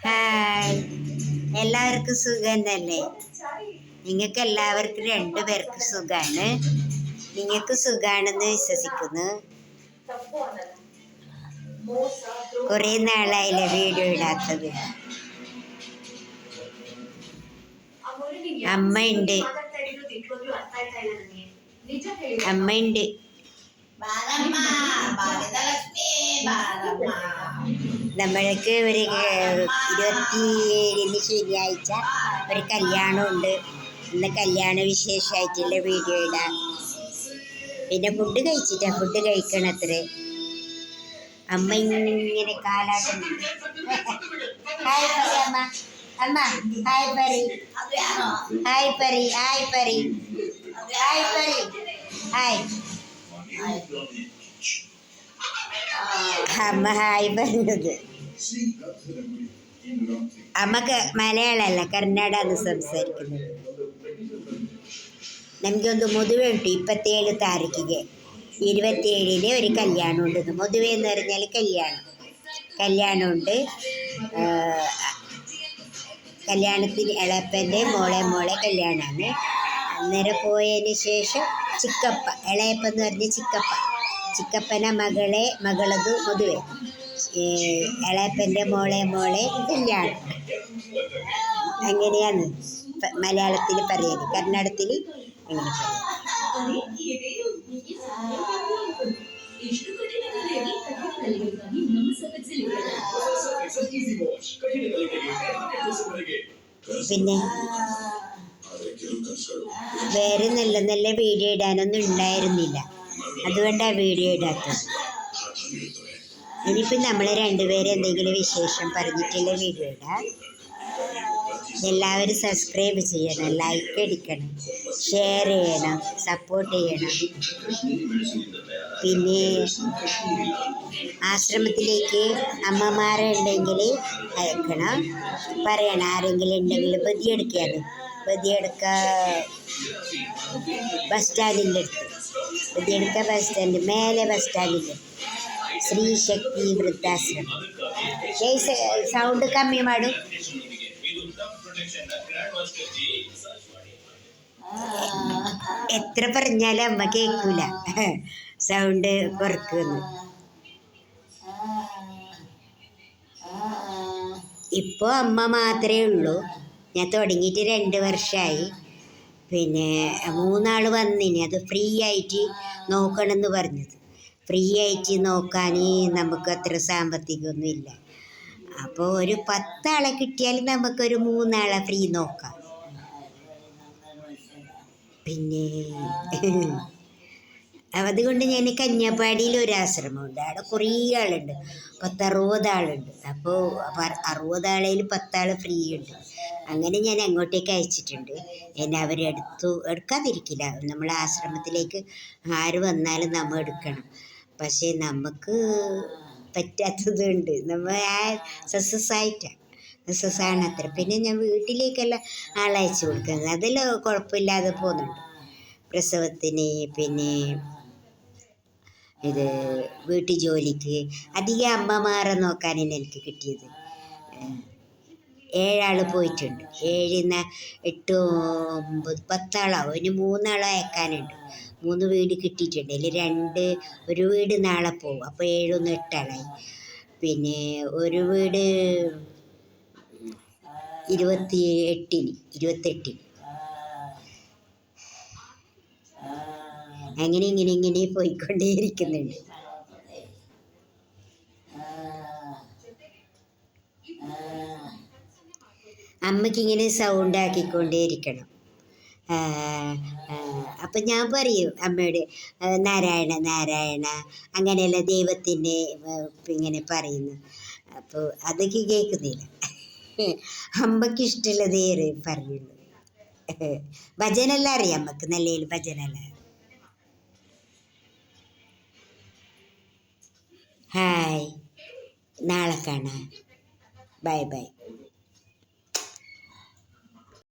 Hi, എല്ലാവർക്കും സുഖം തന്നെ. നിങ്ങൾക്ക് എല്ലാവർക്കും രണ്ടുപേർക്ക് സുഖമാണ്. നിങ്ങൾക്ക് സുഖാണെന്ന് വിശ്വസിക്കുന്നു. കുറേ നാളായില്ലേ വീഡിയോ ഇടാത്തത്. അമ്മയുണ്ട്. നമ്മൾക്ക് ഒരു 27 ശനിയാഴ്ച ഒരു കല്യാണമുണ്ട്. ഇന്ന് കല്യാണ വിശേഷമായിട്ടുള്ള വീഡിയോ ഇടാം. പിന്നെ ഫുഡ് കഴിക്കണത്രേ. അമ്മ ഇങ്ങനെ കാലാട്ടം. ഹായ് പറി അമ്മ. അമ്മ ഹായ് പറി. ഹായ് പറി. ഹായ് പറി. ഹായ് പറി. ഹായ്. അമ്മ ഹായ് പറഞ്ഞത്. അമ്മക്ക് മലയാളമല്ല, കർണാടകന്ന് സംസാരിക്കുന്നത്. നമുക്കൊന്ന് മൊതുവെ ഉണ്ട് 27 താരീഖിಗೆ. 27-ന് ഒരു കല്യാണമുണ്ട്. മൊതുവെ എന്ന് പറഞ്ഞാൽ കല്യാണമുണ്ട്. കല്യാണത്തിന് ഇളയപ്പൻ്റെ മോളെ കല്യാണമാണ്. അന്നേരം പോയതിന് ശേഷം ചിക്കപ്പ, ഇളയപ്പ എന്ന് പറഞ്ഞ ചിക്കപ്പന മകളത് മൊതുവെ. ഇളയപ്പൻ്റെ മോളെ കല്യാണം. അങ്ങനെയാണ് മലയാളത്തിൽ പറയുന്നത്. കന്നഡത്തിൽ അങ്ങനെ പറയും. പിന്നെ വേറെ നല്ല വീഡിയോ ഇടാനൊന്നും ഉണ്ടായിരുന്നില്ല. അതുകൊണ്ടാണ് വീഡിയോ ഇടാത്തത്. ഇനിയിപ്പം നമ്മൾ രണ്ടുപേരും എന്തെങ്കിലും വിശേഷം പറഞ്ഞിട്ടുള്ള വീഡിയോ ഇടാം. എല്ലാവരും സബ്സ്ക്രൈബ് ചെയ്യണം, ലൈക്ക് അടിക്കണം, ഷെയർ ചെയ്യണം, സപ്പോർട്ട് ചെയ്യണം. പിന്നെ ആശ്രമത്തിലേക്ക് അമ്മമാരെ ഉണ്ടെങ്കിൽ അയക്കണം, പറയണം. ആരെങ്കിലും ഉണ്ടെങ്കിൽ ബദിയെടുക്കുകയാണ്. ബസ് സ്റ്റാൻഡിൻ്റെ അടുത്ത് ബസ് സ്റ്റാൻഡ് മേലെ ബസ് സ്റ്റാൻഡിൻ്റെ ശ്രീ ശക്തി വൃദ്ധാശ്രമം. സൗണ്ട് കമ്മി മാടും. എത്ര പറഞ്ഞാലും അമ്മ കേൾക്കൂല, സൗണ്ട് കുറക്കുന്നു. ഇപ്പോൾ അമ്മ മാത്രമേ ഉള്ളൂ. ഞാൻ തുടങ്ങിയിട്ട് 2 വർഷമായി. പിന്നെ 3 ആൾ വന്നിനി. അത് ഫ്രീ ആയിട്ട് നോക്കണമെന്ന് പറഞ്ഞത്. ഫ്രീ ആയിട്ട് നോക്കാൻ നമുക്ക് അത്ര സാമ്പത്തികമൊന്നും ഇല്ല. അപ്പോൾ ഒരു 10 ആളെ കിട്ടിയാൽ നമുക്കൊരു 3 ആളെ ഫ്രീ നോക്കാം. പിന്നെ അതുകൊണ്ട് ഞാൻ കന്യാപ്പാടിയിൽ ഒരു ആശ്രമമുണ്ട്. അവിടെ കുറേ ആളുണ്ട്, 10-60 ആളുണ്ട്. അപ്പോൾ 60 ആളേൽ 10 ആൾ ഫ്രീ ഉണ്ട്. അങ്ങനെ ഞാൻ അങ്ങോട്ടേക്ക് അയച്ചിട്ടുണ്ട്. എന്നെ എടുക്കാതിരിക്കില്ല. നമ്മൾ ആശ്രമത്തിലേക്ക് ആര് വന്നാലും നമ്മൾ എടുക്കണം. പക്ഷേ നമുക്ക് പറ്റാത്തതുണ്ട്. നമ്മൾ സക്സസ്സാണ് അത്ര. പിന്നെ ഞാൻ വീട്ടിലേക്കെല്ലാം ആളയച്ചു കൊടുക്കുന്നത്. അതെല്ലാം കുഴപ്പമില്ലാതെ പോകുന്നുണ്ട്. പ്രസവത്തിന്, പിന്നെ ഇത് വീട്ടു ജോലിക്ക് അധികം അമ്മമാരെ നോക്കാനാണ് എനിക്ക് കിട്ടിയത്. 7 ആൾ പോയിട്ടുണ്ട്. 7, 8, 9, 10 ആളാവും. ഇനി 3 ആളെ അയക്കാനുണ്ട്. 3 വീട് കിട്ടിയിട്ടുണ്ട്. അതിൽ ഒരു വീട് നാളെ പോകും. അപ്പോൾ 7 1 8 ആളായി. പിന്നെ ഒരു വീട് 28-ന് അങ്ങനെ പോയിക്കൊണ്ടേയിരിക്കുന്നുണ്ട്. അമ്മയ്ക്കിങ്ങനെ സൗണ്ട് ആക്കിക്കൊണ്ടേയിരിക്കണം. അപ്പം ഞാൻ പറയും അമ്മയോട് നാരായണ അങ്ങനെയല്ല ദൈവത്തിൻ്റെ ഇങ്ങനെ പറയുന്നു. അപ്പോൾ അതൊക്കെ കേൾക്കുന്നില്ല. അമ്മയ്ക്കിഷ്ടമുള്ളതേ പറയുള്ളൂ. ഭജനെല്ലാം അറിയാം അമ്മക്ക്, നല്ല ഭജനെല്ലാം. ഹായ്, നാളെ കാണാം. ബൈ.